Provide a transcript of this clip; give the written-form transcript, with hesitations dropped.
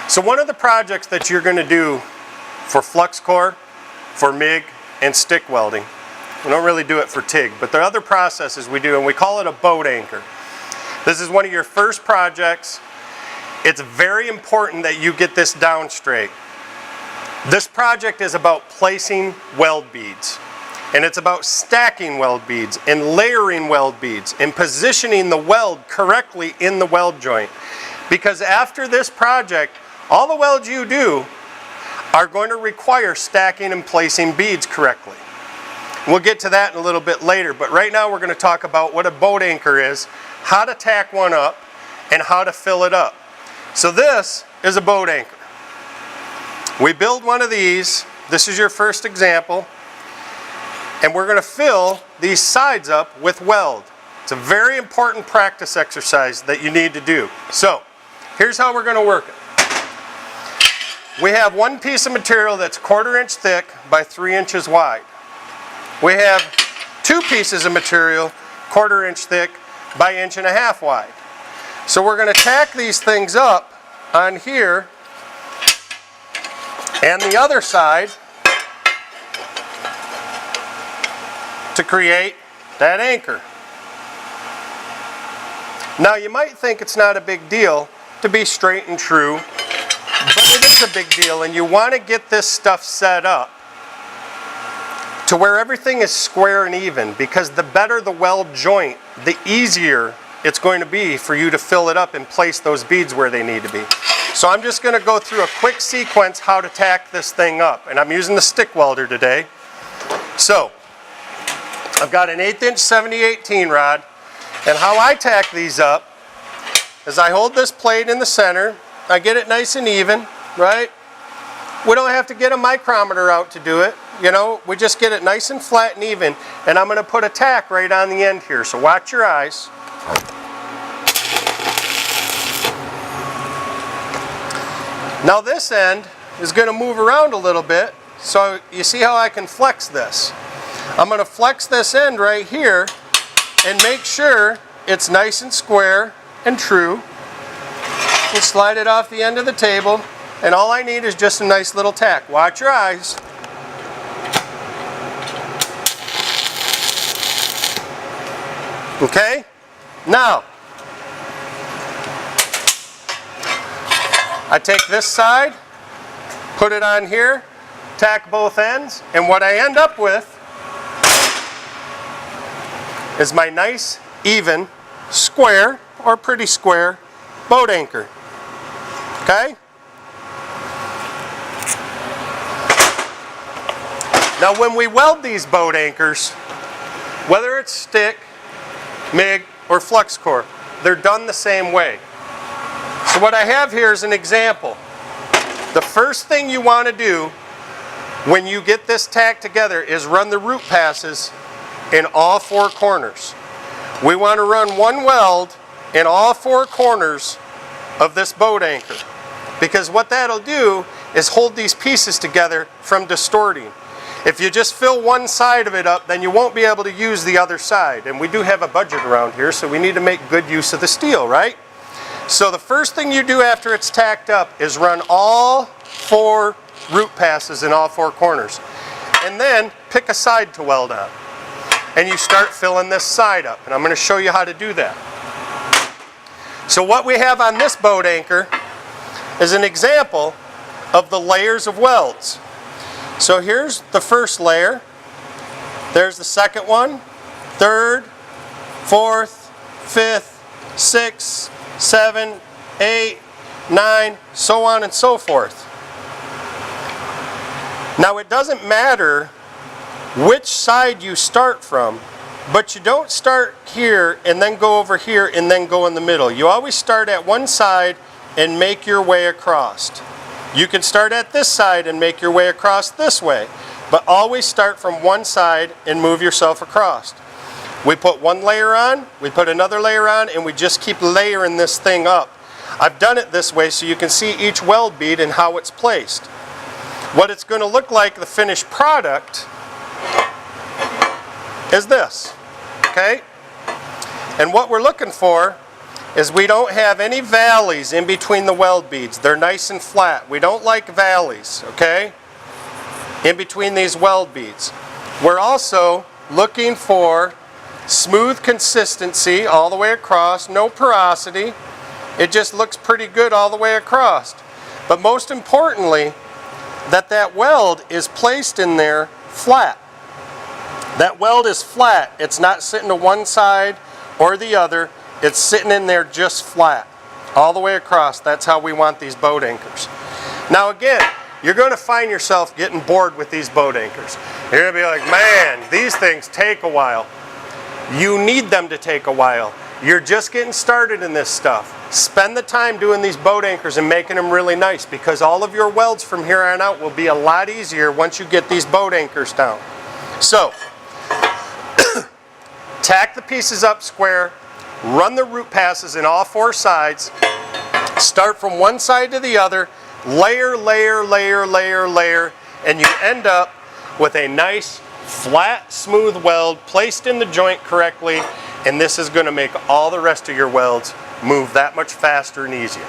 So one of the projects that you're going to do for flux core, for MIG, and stick welding, we don't really do it for TIG, but there are other processes we do, and we call it a boat anchor. This is one of your first projects. It's very important that you get this down straight. This project is about placing weld beads, and it's about stacking weld beads and layering weld beads and positioning the weld correctly in the weld joint. Because after this project, all the welds you do are going to require stacking and placing beads correctly. We'll get to that in a little bit later, but right now we're going to talk about what a boat anchor is, how to tack one up, and how to fill it up. So this is a boat anchor. We build one of these. This is your first example. And we're going to fill these sides up with weld. It's a very important practice exercise that you need to do. So here's how we're going to work it. We have one piece of material that's 1/4 inch thick by 3 inches wide. We have two pieces of material 1/4 inch thick by 1.5 inches wide. So we're going to tack these things up on here and the other side to create that anchor. Now you might think it's not a big deal to be straight and true, but it is a big deal, and you want to get this stuff set up to where everything is square and even, because the better the weld joint, the easier it's going to be for you to fill it up and place those beads where they need to be. So I'm just going to go through a quick sequence how to tack this thing up, and I'm using the stick welder today. So I've got an 1/8 inch 70/18 rod, and how I tack these up is I hold this plate in the center, I get it nice and even, right? We don't have to get a micrometer out to do it, you know, we just get it nice and flat and even, and I'm going to put a tack right on the end here, so watch your eyes. Now this end is going to move around a little bit, so you see how I can flex this. I'm going to flex this end right here and make sure it's nice and square and true. You slide it off the end of the table, and all I need is just a nice little tack. Watch your eyes. Okay? Now, I take this side, put it on here, tack both ends, and what I end up with is my nice, even, square, or pretty square, boat anchor. Okay? Now when we weld these boat anchors, whether it's stick, MIG, or flux core, they're done the same way. So what I have here is an example. The first thing you want to do when you get this tacked together is run the root passes in all 4 corners. We want to run one weld in all 4 corners of this boat anchor, because what that'll do is hold these pieces together from distorting. If you just fill one side of it up, then you won't be able to use the other side, and we do have a budget around here, so we need to make good use of the steel, right? So the first thing you do after it's tacked up is run all 4 root passes in all 4 corners, and then pick a side to weld on, and you start filling this side up, and I'm going to show you how to do that. So what we have on this boat anchor is an example of the layers of welds. So here's the first layer, there's the second one, third, fourth, fifth, sixth, 7, 8, 9, so on and so forth. Now it doesn't matter which side you start from, but you don't start here and then go over here and then go in the middle. You always start at one side and make your way across. You can start at this side and make your way across this way, but always start from one side and move yourself across. We put one layer on, we put another layer on, and we just keep layering this thing up. I've done it this way so you can see each weld bead and how it's placed. What it's going to look like, the finished product, is this, okay? And what we're looking for is we don't have any valleys in between the weld beads. They're nice and flat. We don't like valleys, okay, in between these weld beads. We're also looking for smooth consistency all the way across, no porosity. It just looks pretty good all the way across. But most importantly, that weld is placed in there flat. That weld is flat. It's not sitting to one side or the other. It's sitting in there just flat, all the way across. That's how we want these boat anchors. Now again, you're going to find yourself getting bored with these boat anchors. You're going to be like, man, these things take a while. You need them to take a while. You're just getting started in this stuff. Spend the time doing these boat anchors and making them really nice, because all of your welds from here on out will be a lot easier once you get these boat anchors down. So, tack the pieces up square. Run the root passes in all four sides. Start from one side to the other. Layer, layer, layer, layer, layer. And you end up with a nice, flat, smooth weld placed in the joint correctly. And this is going to make all the rest of your welds move that much faster and easier.